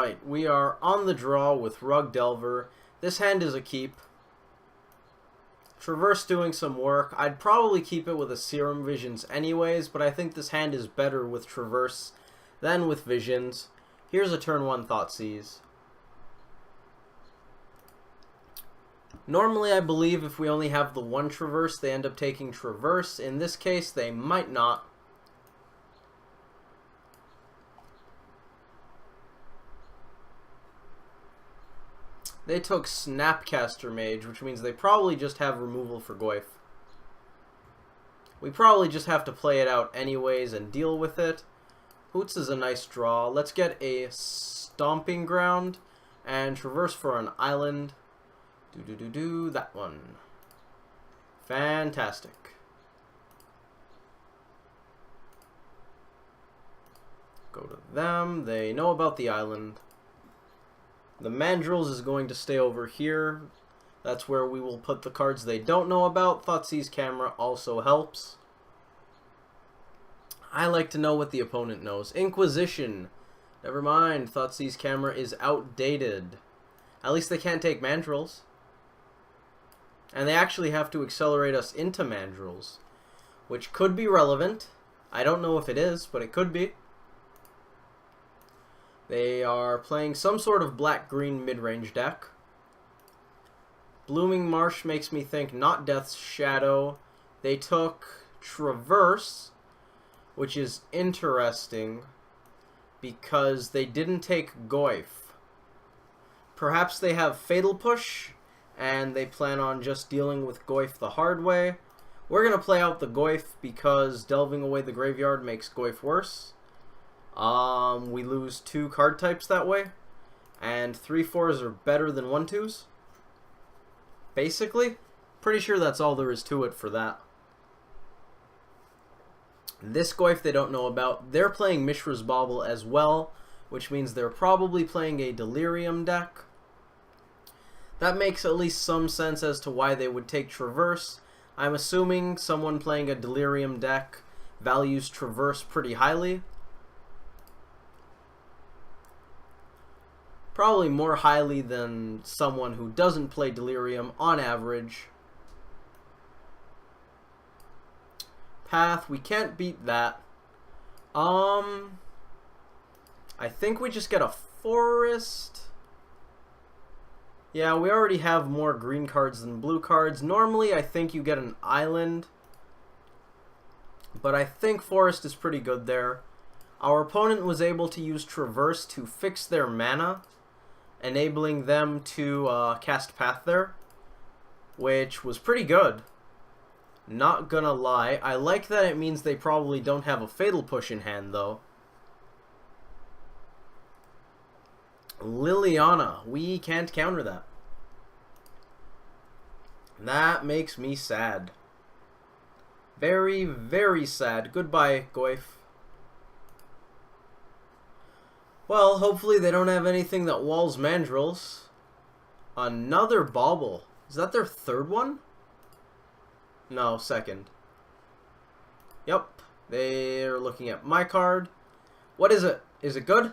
Alright, we are on the draw with Rug Delver. This hand is a keep. Traverse doing some work. I'd probably keep it with a Serum Visions anyways, but I think this hand is better with Traverse than with Visions. Here's a turn 1 Thoughtseize. Normally I believe if we only have the one Traverse, they end up taking Traverse. In this case, they might not. They took Snapcaster Mage, which means they probably just have removal for Goyf. We probably just have to play it out anyways and deal with it. Hoots is a nice draw. Let's get a Stomping Ground and Traverse for an island. That one. Fantastic. Go to them. They know about the island. The Mandrills is going to stay over here. That's where we will put the cards they don't know about. Thoughtseize Camera also helps. I like to know what the opponent knows. Inquisition. Never mind. Thoughtseize Camera is outdated. At least they can't take Mandrills. And they actually have to accelerate us into Mandrills, which could be relevant. I don't know if it is, but it could be. They are playing some sort of black-green mid-range deck. Blooming Marsh makes me think not Death's Shadow. They took Traverse, which is interesting because they didn't take Goyf. Perhaps they have Fatal Push, and they plan on just dealing with Goyf the hard way. We're going to play out the Goyf because delving away the graveyard makes Goyf worse. We lose 2 card types that way, and 3/4s are better than 1/2s. Basically, pretty sure that's all there is to it for that. This Goyf they don't know about. They're playing Mishra's Bauble as well, which means they're probably playing a Delirium deck. That makes at least some sense as to why they would take Traverse. I'm assuming someone playing a Delirium deck values Traverse pretty highly. Probably more highly than someone who doesn't play Delirium on average. Path, we can't beat that. I think we just get a Forest. Yeah, we already have more green cards than blue cards. Normally, I think you get an Island. But I think Forest is pretty good there. Our opponent was able to use Traverse to fix their mana, enabling them to cast Path there, which was pretty good. Not gonna lie. I like that it means they probably don't have a Fatal Push in hand, though. Liliana. We can't counter that. That makes me sad. Very, very sad. Goodbye, Goyf. Well, hopefully they don't have anything that walls Mandrills. Another Bauble. Is that their 3rd one? No, 2nd. Yep. They're looking at my card. What is it? Is it good?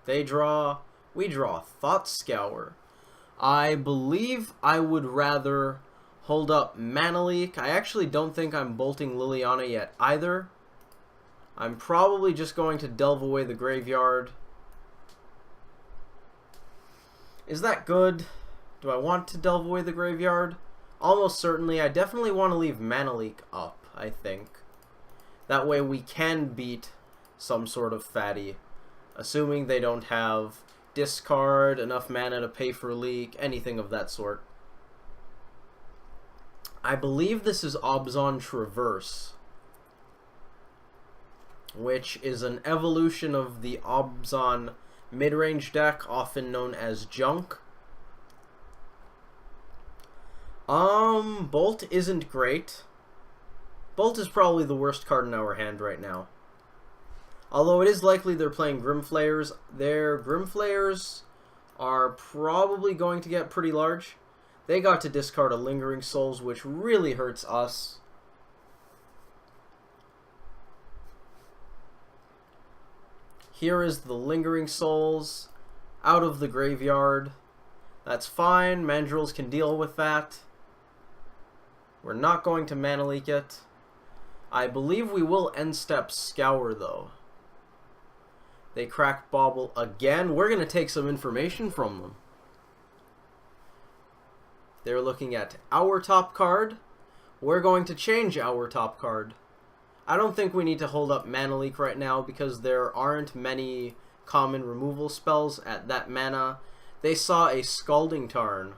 They draw... We draw Thought Scour. I believe I would rather hold up Mana Leak. I actually don't think I'm bolting Liliana yet either. I'm probably just going to delve away the graveyard. Is that good? Do I want to delve away the graveyard? Almost certainly. I definitely want to leave Mana Leak up, I think. That way we can beat some sort of fatty. Assuming they don't have discard, enough mana to pay for Leak, anything of that sort. I believe this is Abzan Traverse, which is an evolution of the Abzan mid-range deck, often known as Junk. Bolt isn't great. Bolt is probably the worst card in our hand right now. Although it is likely they're playing Grimflayers. Their Grimflayers are probably going to get pretty large. They got to discard a Lingering Souls, which really hurts us. Here is the Lingering Souls out of the graveyard. That's fine. Mandrills can deal with that. We're not going to Mana Leak it. I believe we will end step Scour, though. They crack Bauble again. We're going to take some information from them. They're looking at our top card. We're going to change our top card. I don't think we need to hold up Mana Leak right now because there aren't many common removal spells at that mana. They saw a Scalding Tarn.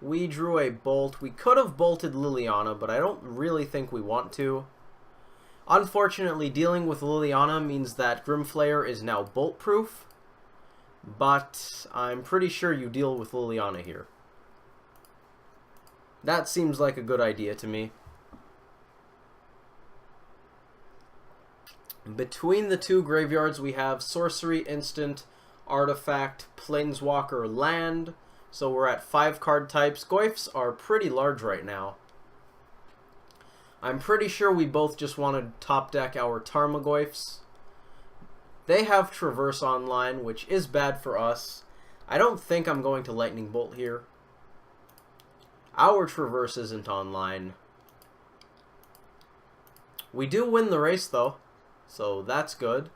We drew a Bolt. We could have bolted Liliana, but I don't really think we want to. Unfortunately, dealing with Liliana means that Grimflayer is now bolt-proof, but I'm pretty sure you deal with Liliana here. That seems like a good idea to me. Between the two graveyards, we have Sorcery, Instant, Artifact, Planeswalker, Land. So we're at 5 card types. Goyfs are pretty large right now. I'm pretty sure we both just want to top deck our Tarmogoyfs. They have Traverse online, which is bad for us. I don't think I'm going to Lightning Bolt here. Our Traverse isn't online. We do win the race, though, so that's good.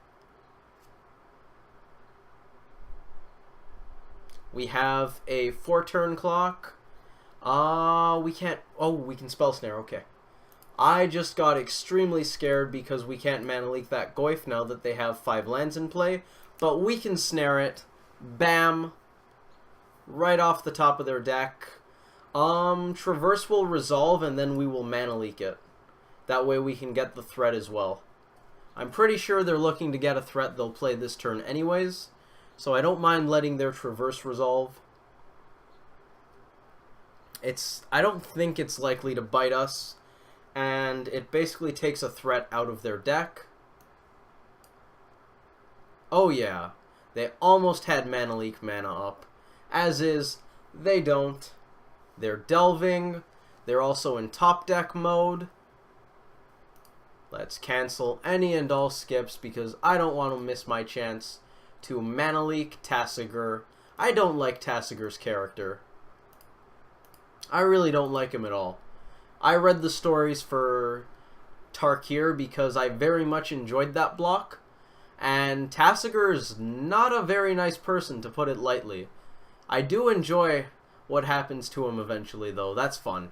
We have a 4-turn clock. We can't... Oh, we can Spell Snare, okay. I just got extremely scared because we can't Mana Leak that Goyf now that they have 5 lands in play. But we can snare it. Bam. Right off the top of their deck. Traverse will resolve and then we will Mana Leak it. That way we can get the threat as well. I'm pretty sure they're looking to get a threat they'll play this turn anyways. So I don't mind letting their Traverse resolve. I don't think it's likely to bite us. And it basically takes a threat out of their deck. Oh yeah. They almost had Mana Leak mana up. As is, they don't. They're delving. They're also in top deck mode. Let's cancel any and all skips because I don't want to miss my chance to Mana Leak Tasigur. I don't like Tasigur's character. I really don't like him at all. I read the stories for Tarkir because I very much enjoyed that block. And Tasigur is not a very nice person, to put it lightly. I do enjoy what happens to him eventually, though. That's fun.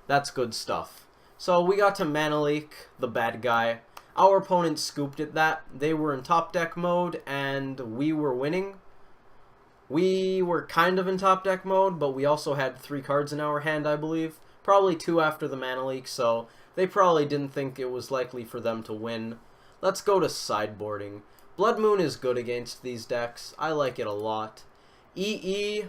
That's good stuff. So we got to Mana Leak, the bad guy. Our opponent scooped at that. They were in top deck mode, and we were winning. We were kind of in top deck mode, but we also had 3 cards in our hand, I believe. Probably 2 after the Mana Leak, so they probably didn't think it was likely for them to win. Let's go to sideboarding. Blood Moon is good against these decks. I like it a lot. EE...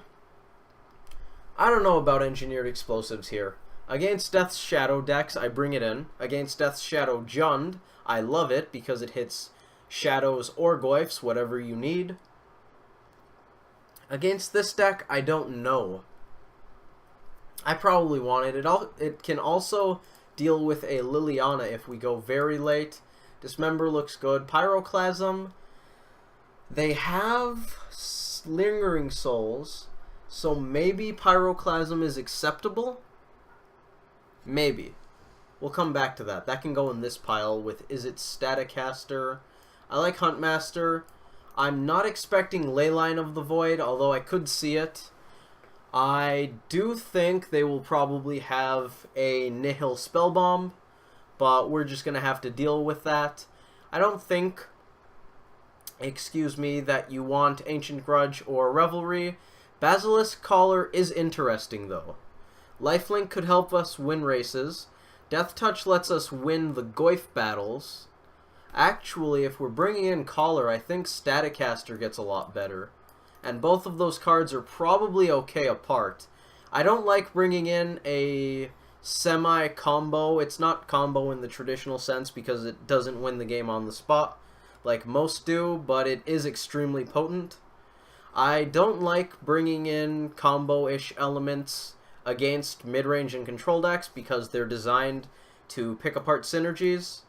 I don't know about Engineered Explosives here. Against Death's Shadow decks, I bring it in. Against Death's Shadow Jund, I love it because it hits Shadows or Goyfs, whatever you need. Against this deck, I don't know. I probably want it. It can also deal with a Liliana if we go very late. Dismember looks good. Pyroclasm, they have Lingering Souls, so maybe Pyroclasm is acceptable? Maybe. We'll come back to that. That can go in this pile with Is It Staticaster? I like Huntmaster. I'm not expecting Leyline of the Void, although I could see it. I do think they will probably have a Nihil Spellbomb, but we're just going to have to deal with that. I don't think, that you want Ancient Grudge or Revelry. Basilisk Collar is interesting, though. Lifelink could help us win races. Death Touch lets us win the Goyf battles. Actually, if we're bringing in Collar, I think Staticaster gets a lot better. And both of those cards are probably okay apart. I don't like bringing in a semi-combo. It's not combo in the traditional sense because it doesn't win the game on the spot like most do, but it is extremely potent. I don't like bringing in combo-ish elements against mid-range and control decks because they're designed to pick apart synergies.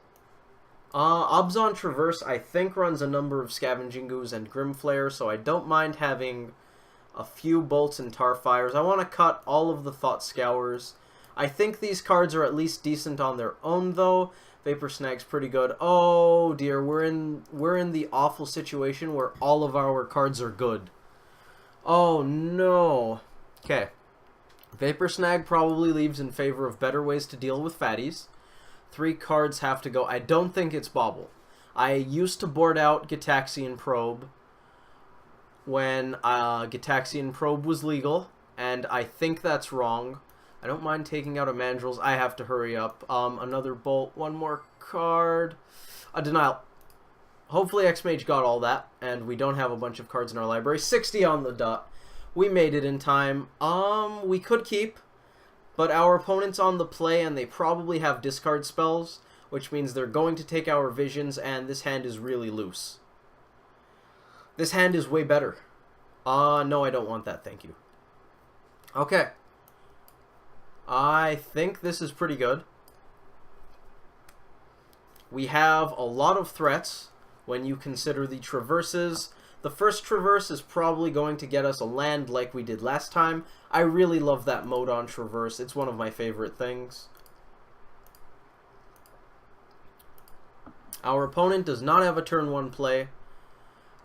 Abzan Traverse, I think, runs a number of Scavenging Ooze and Grimflare, so I don't mind having a few Bolts and Tarfires. I want to cut all of the Thought Scours. I think these cards are at least decent on their own, though. Vapor Snag's pretty good. Oh dear, we're in the awful situation where all of our cards are good. Oh no. Okay. Vapor Snag probably leaves in favor of better ways to deal with fatties. 3 cards have to go. I don't think it's Bobble. I used to board out Gitaxian Probe when Gitaxian Probe was legal, and I think that's wrong. I don't mind taking out a Mandrills. I have to hurry up. Another Bolt. One more card. A Denial. Hopefully Xmage got all that, and we don't have a bunch of cards in our library. 60 on the dot. We made it in time. We could keep, but our opponent's on the play, and they probably have discard spells, which means they're going to take our visions, and this hand is really loose. This hand is way better. No, I don't want that, thank you. Okay. I think this is pretty good. We have a lot of threats when you consider the traverses. The first traverse is probably going to get us a land like we did last time. I really love that mode on traverse. It's one of my favorite things. Our opponent does not have a turn 1 play.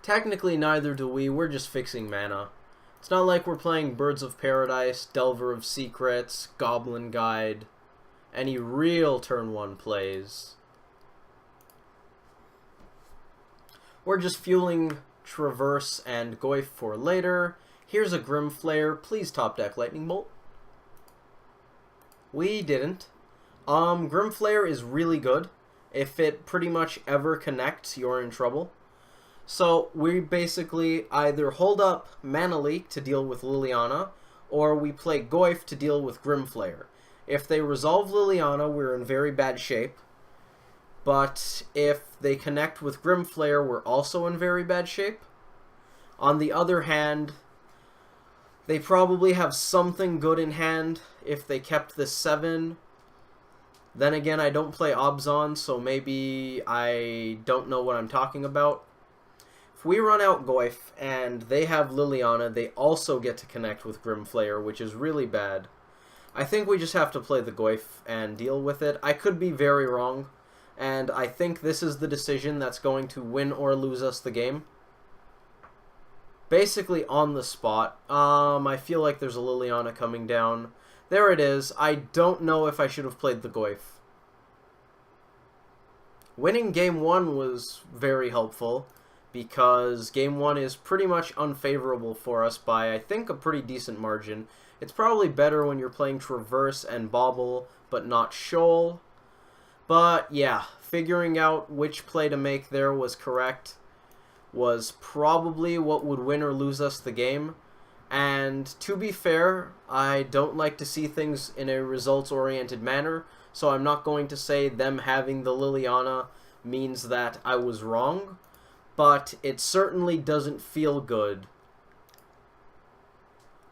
Technically, neither do we. We're just fixing mana. It's not like we're playing Birds of Paradise, Delver of Secrets, Goblin Guide, any real turn 1 plays. We're just fueling Traverse and Goyf for later. Here's a Grimflare. Please top deck Lightning Bolt. We didn't. Grimflare is really good. If it pretty much ever connects, you're in trouble. So we basically either hold up Mana Leak to deal with Liliana, or we play Goyf to deal with Grimflare. If they resolve Liliana, we're in very bad shape. But if they connect with Grimflare, we're also in very bad shape. On the other hand, they probably have something good in hand if they kept this 7. Then again, I don't play Abzan, so maybe I don't know what I'm talking about. If we run out Goyf and they have Liliana, they also get to connect with Grimflare, which is really bad. I think we just have to play the Goyf and deal with it. I could be very wrong, and I think this is the decision that's going to win or lose us the game. Basically on the spot. I feel like there's a Liliana coming down. There it is. I don't know if I should have played the Goyf. Winning game 1 was very helpful, because game 1 is pretty much unfavorable for us by, I think, a pretty decent margin. It's probably better when you're playing Traverse and Bobble, but not Shoal. But yeah, figuring out which play to make there was correct was probably what would win or lose us the game. And to be fair, I don't like to see things in a results-oriented manner, so I'm not going to say them having the Liliana means that I was wrong, but it certainly doesn't feel good.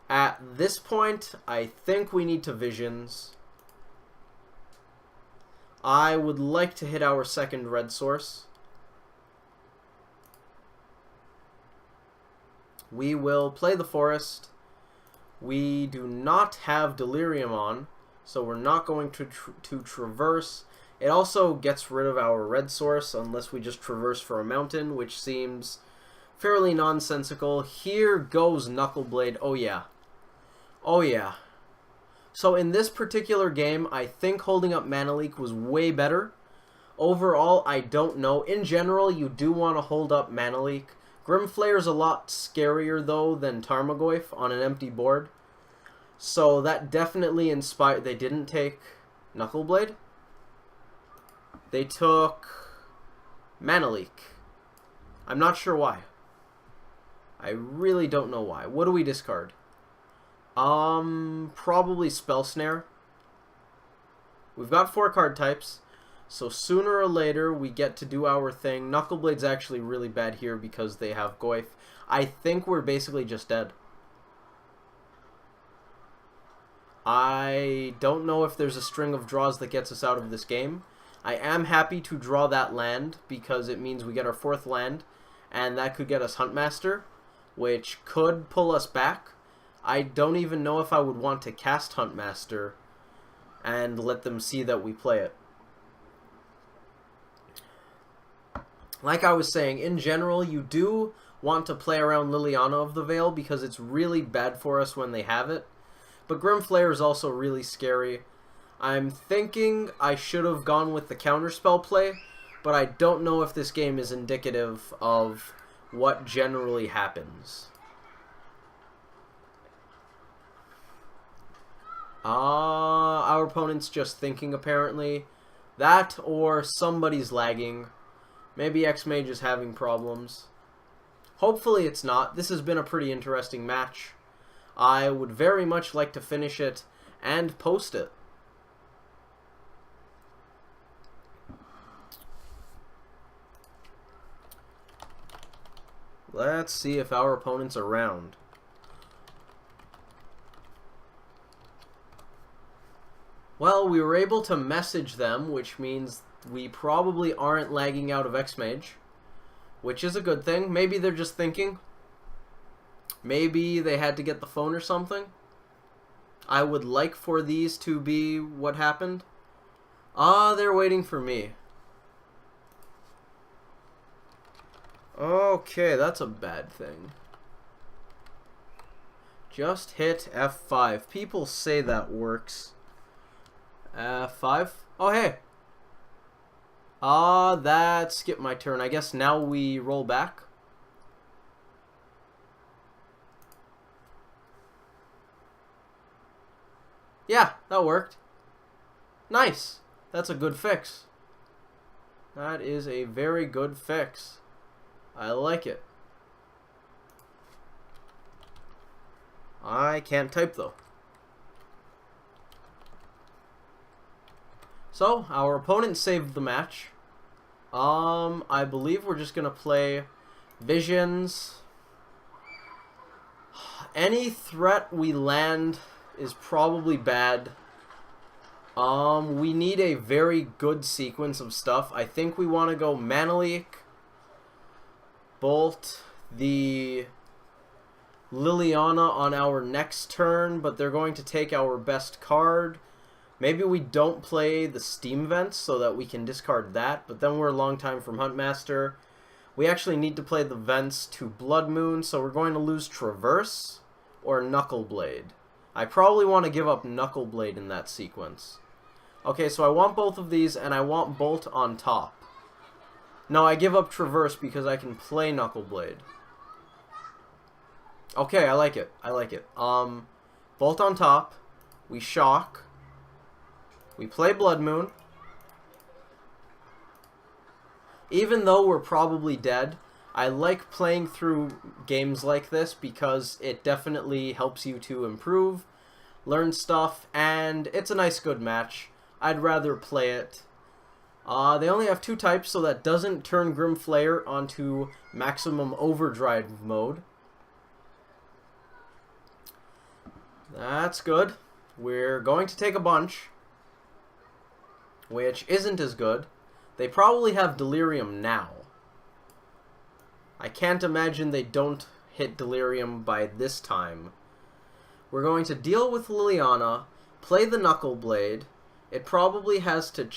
At this point, I think we need to Visions. I would like to hit our second red source. We will play the Forest. We do not have Delirium on, so we're not going to Traverse. It also gets rid of our red source unless we just Traverse for a mountain, which seems fairly nonsensical. Here goes Knuckleblade. Oh yeah. Oh yeah. So in this particular game, I think holding up Mana Leak was way better. Overall, I don't know. In general, you do want to hold up Mana Leak. Grimflare is a lot scarier, though, than Tarmogoyf on an empty board. So that definitely inspired... They didn't take Knuckleblade. They took Mana Leak. I'm not sure why. I really don't know why. What do we discard? Probably Spell Snare. We've got 4 card types, so sooner or later we get to do our thing. Knuckleblade's actually really bad here because they have Goyf. I think we're basically just dead. I don't know if there's a string of draws that gets us out of this game. I am happy to draw that land because it means we get our 4th land, and that could get us Huntmaster, which could pull us back. I don't even know if I would want to cast Huntmaster and let them see that we play it. Like I was saying, in general, you do want to play around Liliana of the Veil because it's really bad for us when they have it. But Grimflayer is also really scary. I'm thinking I should have gone with the counterspell play, but I don't know if this game is indicative of what generally happens. Our opponent's just thinking, apparently. That, or somebody's lagging. Maybe Xmage is having problems. Hopefully it's not. This has been a pretty interesting match. I would very much like to finish it and post it. Let's see if our opponent's around. Well, we were able to message them, which means we probably aren't lagging out of Xmage, which is a good thing. Maybe they're just thinking. Maybe they had to get the phone or something. I would like for these to be what happened. They're waiting for me. Okay, that's a bad thing. Just hit F5. People say that works. F5? Oh, hey. That skipped my turn. I guess now we roll back. Yeah, that worked. Nice. That's a good fix. That is a very good fix. I like it. I can't type though. So, our opponent saved the match. I believe we're just gonna play Visions. Any threat we land is probably bad. We need a very good sequence of stuff. I think we want to go Manalik, Bolt the Liliana on our next turn, but they're going to take our best card. Maybe we don't play the Steam Vents so that we can discard that, but then we're a long time from Huntmaster. We actually need to play the Vents to Blood Moon, so we're going to lose Traverse or Knuckleblade. I probably want to give up Knuckleblade in that sequence. Okay, so I want both of these, and I want Bolt on top. No, I give up Traverse because I can play Knuckleblade. Okay, I like it. I like it. Bolt on top. We shock. We play Blood Moon. Even though we're probably dead, I like playing through games like this because it definitely helps you to improve, learn stuff, and it's a nice good match. I'd rather play it. They only have 2 types, so that doesn't turn Grimflayer onto maximum overdrive mode. That's good. We're going to take a bunch, which isn't as good. They probably have Delirium now. I can't imagine they don't hit Delirium by this time. We're going to deal with Liliana, play the Knuckleblade. It probably has to...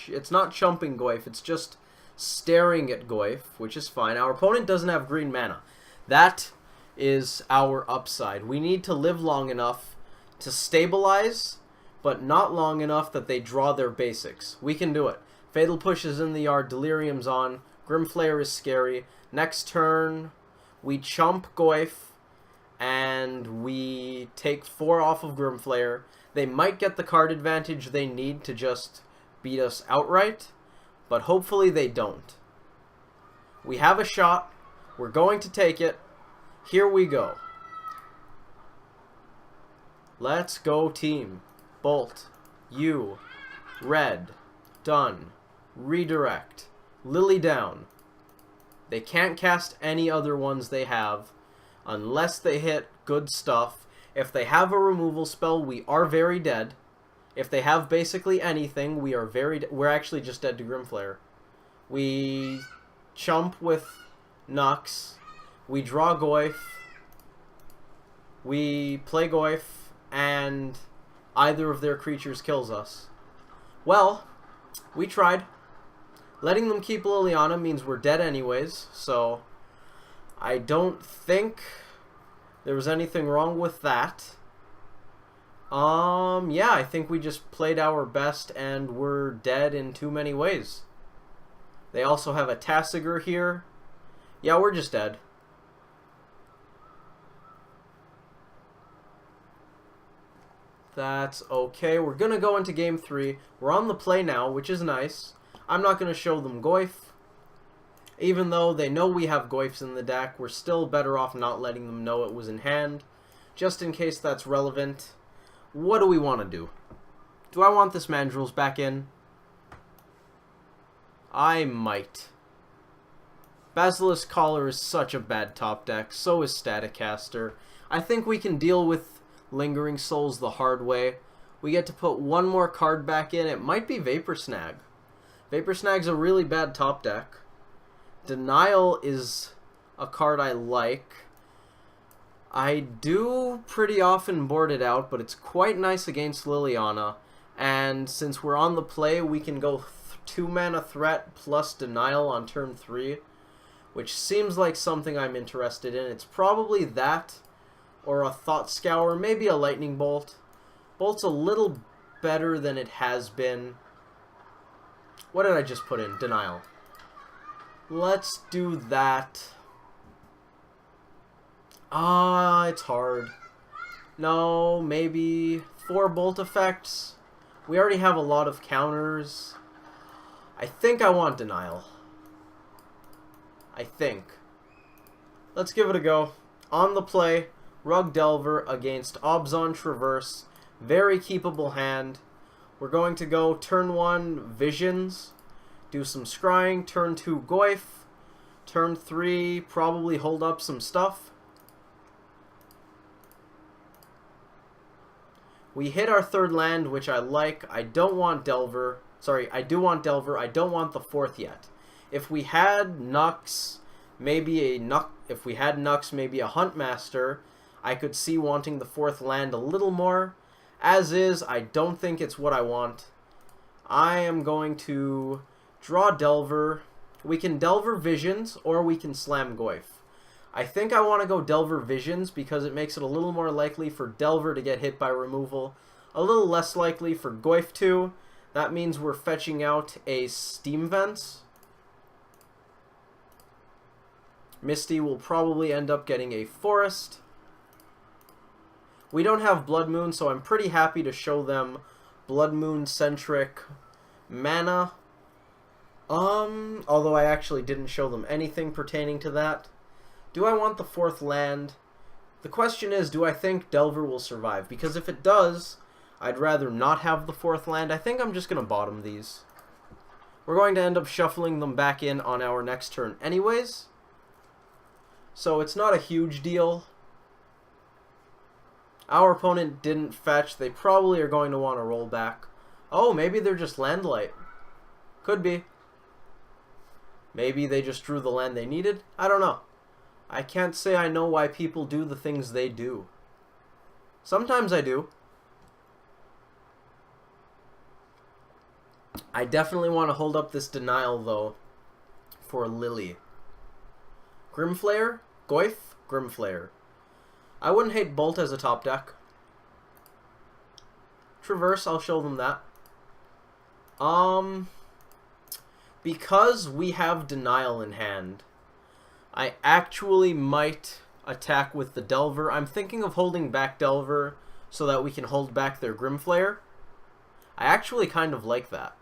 It's not chumping Goyf, it's just staring at Goyf, which is fine. Our opponent doesn't have green mana. That is our upside. We need to live long enough to stabilize, but not long enough that they draw their basics. We can do it. Fatal Push is in the yard, Delirium's on, Grimflayer is scary. Next turn, we chump Goyf, and we take 4 off of Grimflayer. They might get the card advantage they need to just beat us outright, but hopefully they don't. We have a shot. We're going to take it. Here we go. Let's go, team. Bolt. You. Red. Done. Redirect. Lily down. They can't cast any other ones they have unless they hit good stuff. If they have a removal spell, we are very dead. If they have basically anything, we're actually just dead to Grimflayer. We chump with Nux. We draw Goyf. We play Goyf, and either of their creatures kills us. Well, we tried. Letting them keep Liliana means we're dead anyways, so I don't think there was anything wrong with that. Yeah, I think we just played our best and we're dead in too many ways. They also have a Tasigur here. Yeah, we're just dead. That's okay. We're going to go into game 3. We're on the play now, which is nice. I'm not going to show them Goyf. Even though they know we have Goyfs in the deck, we're still better off not letting them know it was in hand. Just in case that's relevant. What do we want to do? Do I want this Mandrills back in? I might. Basilisk Collar is such a bad top deck. So is Staticaster. I think we can deal with Lingering Souls the hard way. We get to put one more card back in. It might be Vapor Snag. Vapor Snag's a really bad top deck. Denial is a card I like. I do pretty often board it out, but it's quite nice against Liliana. And since we're on the play, we can go 2 mana threat plus Denial on turn 3, which seems like something I'm interested in. It's probably that, or a Thought Scour, maybe a Lightning Bolt. Bolt's a little better than it has been. What did I just put in? Denial. Let's do that. It's hard. No, maybe 4 Bolt effects. We already have a lot of counters. I think I want Denial. I think. Let's give it a go. On the play, Rug Delver against Abzan Traverse. Very keepable hand. We're going to go turn 1 Visions. Do some scrying. Turn 2 Goyf. Turn 3 probably hold up some stuff. We hit our 3rd land, which I like. I don't want Delver. Sorry, I do want Delver. I don't want the 4th yet. If we had Nux, maybe a Huntmaster, I could see wanting the 4th land a little more. As is, I don't think it's what I want. I am going to draw Delver. We can Delver Visions, or we can Slam Goyf. I think I want to go Delver Visions because it makes it a little more likely for Delver to get hit by removal. A little less likely for Goyf to. That means we're fetching out a Steam Vents. Misty will probably end up getting a Forest. We don't have Blood Moon, so I'm pretty happy to show them Blood Moon-centric mana. Although I actually didn't show them anything pertaining to that. Do I want the 4th land? The question is, do I think Delver will survive? Because if it does, I'd rather not have the 4th land. I think I'm just going to bottom these. We're going to end up shuffling them back in on our next turn anyways. So it's not a huge deal. Our opponent didn't fetch. They probably are going to want to roll back. Oh, maybe they're just Landlight. Could be. Maybe they just drew the land they needed. I don't know. I can't say I know why people do the things they do. Sometimes I do. I definitely want to hold up this Denial, though, for Lily. Grimflayer? Goyf? Grimflayer. I wouldn't hate Bolt as a top deck. Traverse, I'll show them that. Because we have Denial in hand, I actually might attack with the Delver. I'm thinking of holding back Delver so that we can hold back their Grimflayer. I actually kind of like that.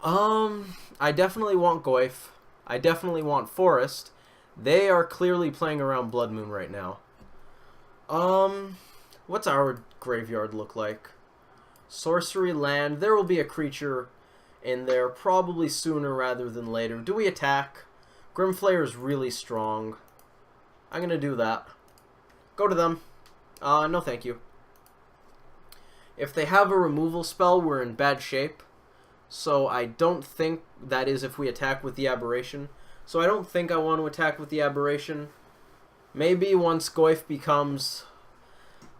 I definitely want Goyf. I definitely want Forest. They are clearly playing around Blood Moon right now. What's our graveyard look like? Sorcery land. There will be a creature in there probably sooner rather than later. Do we attack? Grimflayer is really strong. I'm going to do that. Go to them. No thank you. If they have a removal spell, we're in bad shape. So I don't think that is if we attack with the Aberration. So I don't think I want to attack with the Aberration. Maybe once Goyf becomes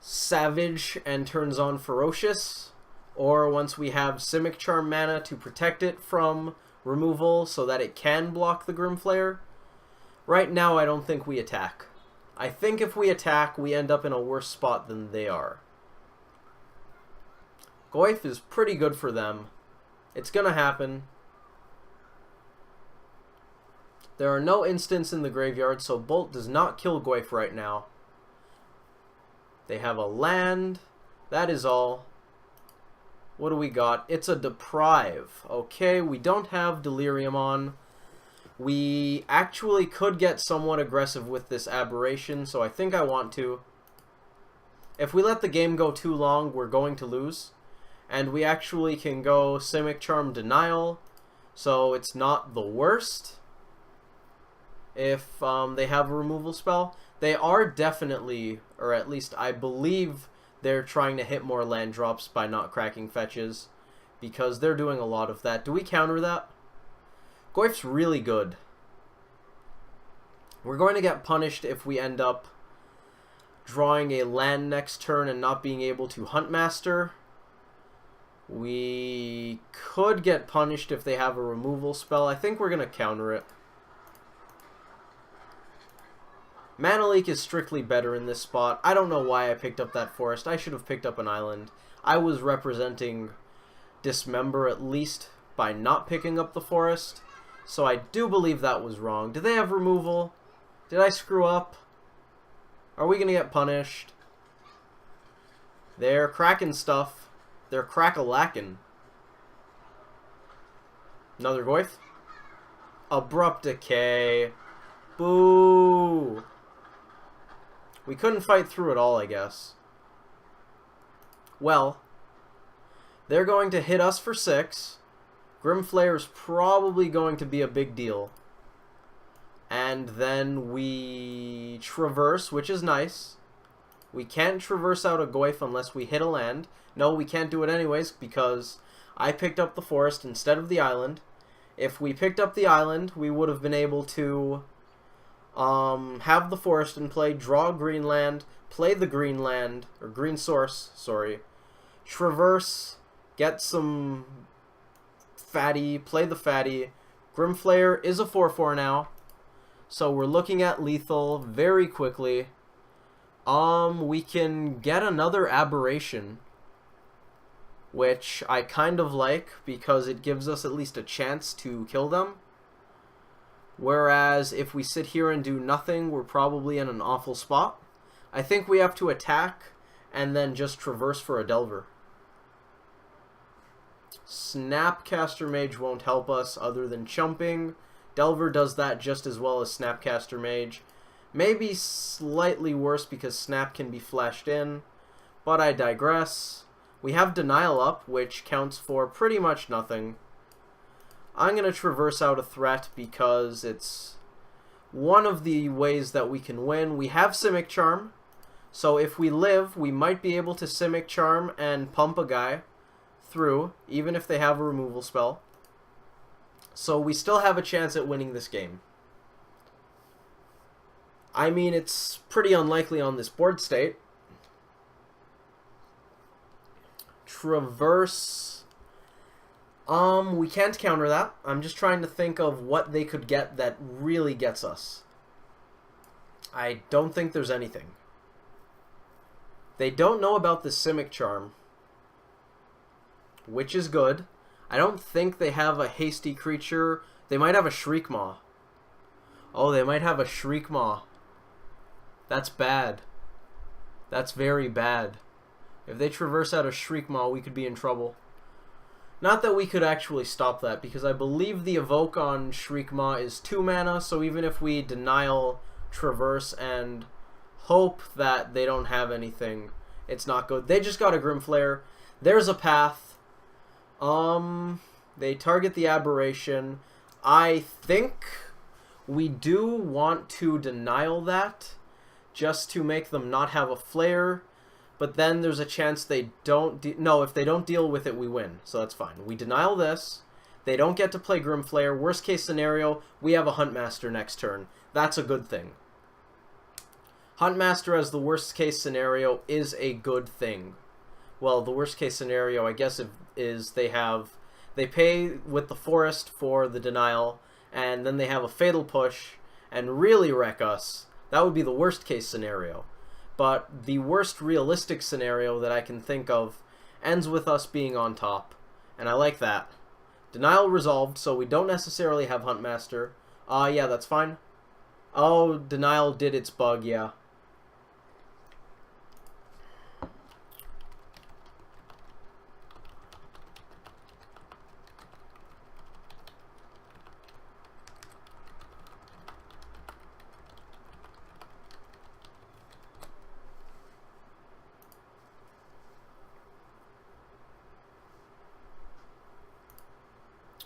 savage and turns on ferocious, or once we have Simic Charm mana to protect it from removal so that it can block the Grimflayer. Right now I don't think we attack. I think if we attack, we end up in a worse spot than they are. Goyf is pretty good for them. It's gonna happen. There are no instants in the graveyard, so Bolt does not kill Goyf right now. They have a land. That is all. What do we got? It's a Deprive. Okay, we don't have Delirium on. We actually could get somewhat aggressive with this Aberration, so I think I want to. If we let the game go too long, we're going to lose. And we actually can go Simic Charm Denial, so it's not the worst. If they have a removal spell. They are definitely, or at least I believe, they're trying to hit more land drops by not cracking fetches, because they're doing a lot of that. Do we counter that? Goyf's really good. We're going to get punished if we end up drawing a land next turn and not being able to Huntmaster. We could get punished if they have a removal spell. I think we're going to counter it. Mana Leak is strictly better in this spot. I don't know why I picked up that forest. I should have picked up an island. I was representing Dismember at least by not picking up the forest. So I do believe that was wrong. Do they have removal? Did I screw up? Are we going to get punished? They're cracking stuff. They're crack-a-lackin'. Another Goyf. Abrupt Decay. Boo! We couldn't fight through it all, I guess. Well, they're going to hit us for 6. Grimflayer's probably going to be a big deal. And then we traverse, which is nice. We can't traverse out a Goyf unless we hit a land. No, we can't do it anyways because I picked up the forest instead of the island. If we picked up the island, we would have been able to have the forest in play, draw green land, play the green land, or green source, sorry, traverse, get some fatty, play the fatty. Grimflayer is a 4/4 now, so we're looking at lethal very quickly. We can get another Aberration, which I kind of like because it gives us at least a chance to kill them. Whereas if we sit here and do nothing, we're probably in an awful spot. I think we have to attack and then just traverse for a Delver. Snapcaster Mage won't help us other than chumping. Delver does that just as well as Snapcaster Mage. Maybe slightly worse because Snap can be flashed in, but I digress. We have Denial up, which counts for pretty much nothing. I'm going to traverse out a threat because it's one of the ways that we can win. We have Simic Charm, so if we live, we might be able to Simic Charm and pump a guy through, even if they have a removal spell. So we still have a chance at winning this game. I mean, it's pretty unlikely on this board state. Traverse. We can't counter that. I'm just trying to think of what they could get that really gets us. I don't think there's anything. They don't know about the Simic Charm, which is good. I don't think they have a hasty creature. They might have a Shriekmaw. Oh, they might have a Shriekmaw. That's bad. That's very bad. If they traverse out a Shriekmaw, we could be in trouble. Not that we could actually stop that, because I believe the Evoke on Shriekmaw is 2 mana, so even if we Denial, Traverse, and hope that they don't have anything, it's not good. They just got a Grimflayer. There's a path. They target the Aberration. I think we do want to Denial that, just to make them not have a Flare. but then there's a chance they don't... No, if they don't deal with it, we win. So that's fine. We denial this. They don't get to play Grimflayer. Worst case scenario, we have a Huntmaster next turn. That's a good thing. Huntmaster as the worst case scenario is a good thing. Well, the worst case scenario, I guess, is they pay with the Forest for the denial, and then they have a Fatal Push and really wreck us. That would be the worst case scenario. But the worst realistic scenario that I can think of ends with us being on top, and I like that. Denial resolved, so we don't necessarily have Huntmaster. Yeah, that's fine. Oh, denial did its bug, yeah.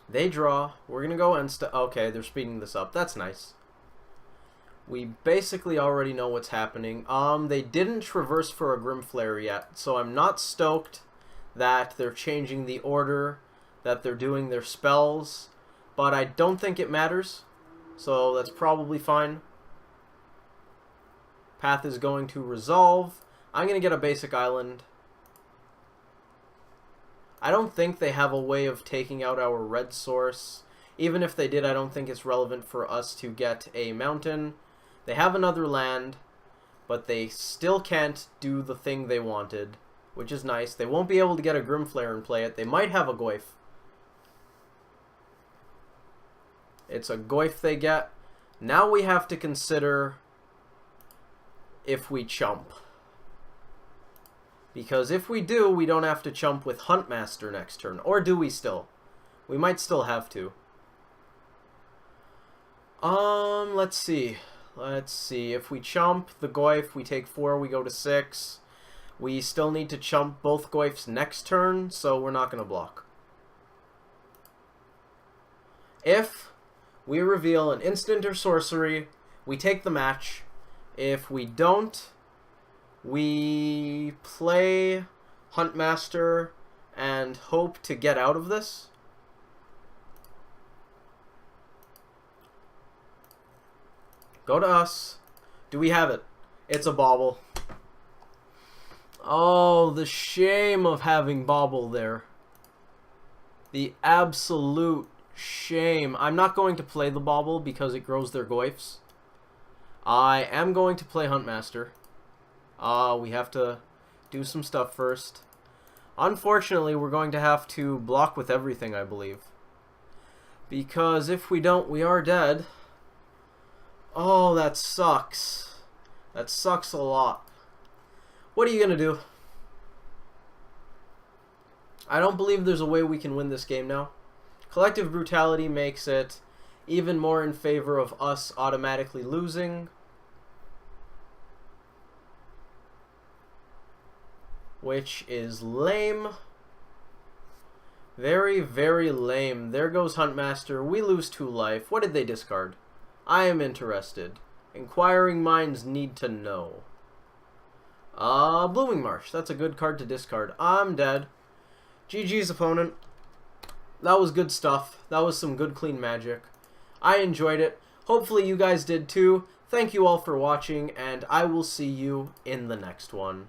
They draw. We're going to go okay, they're speeding this up. That's nice. We basically already know what's happening. They didn't traverse for a Grimflayer yet, so I'm not stoked that they're changing the order that they're doing their spells, but I don't think it matters, so that's probably fine. Path is going to resolve. I'm going to get a basic island. I don't think they have a way of taking out our red source. Even if they did, I don't think it's relevant for us to get a mountain. They have another land, but they still can't do the thing they wanted, which is nice. They won't be able to get a Grimflayer and play it. They might have a Goyf. It's a Goyf they get. Now we have to consider if we chump. Because if we do, we don't have to chump with Huntmaster next turn. Or do we still? We might still have to. Let's see. Let's see. If we chump the Goyf, we take 4, we go to 6. We still need to chump both Goyfs next turn, so we're not going to block. If we reveal an instant or sorcery, we take the match. If we don't, we play Huntmaster and hope to get out of this. Go to us. Do we have it? It's a bauble. Oh, the shame of having bauble there. The absolute shame. I'm not going to play the bauble because it grows their Goyfs. I am going to play Huntmaster. We have to do some stuff first. Unfortunately, we're going to have to block with everything, I believe. Because if we don't, we are dead. Oh, that sucks. That sucks a lot. What are you going to do? I don't believe there's a way we can win this game now. Collective Brutality makes it even more in favor of us automatically losing. Which is lame. Very, very lame. There goes Huntmaster. We lose 2 life. What did they discard? I am interested. Inquiring minds need to know. Blooming Marsh. That's a good card to discard. I'm dead. GG's opponent. That was good stuff. That was some good clean magic. I enjoyed it. Hopefully you guys did too. Thank you all for watching, and I will see you in the next one.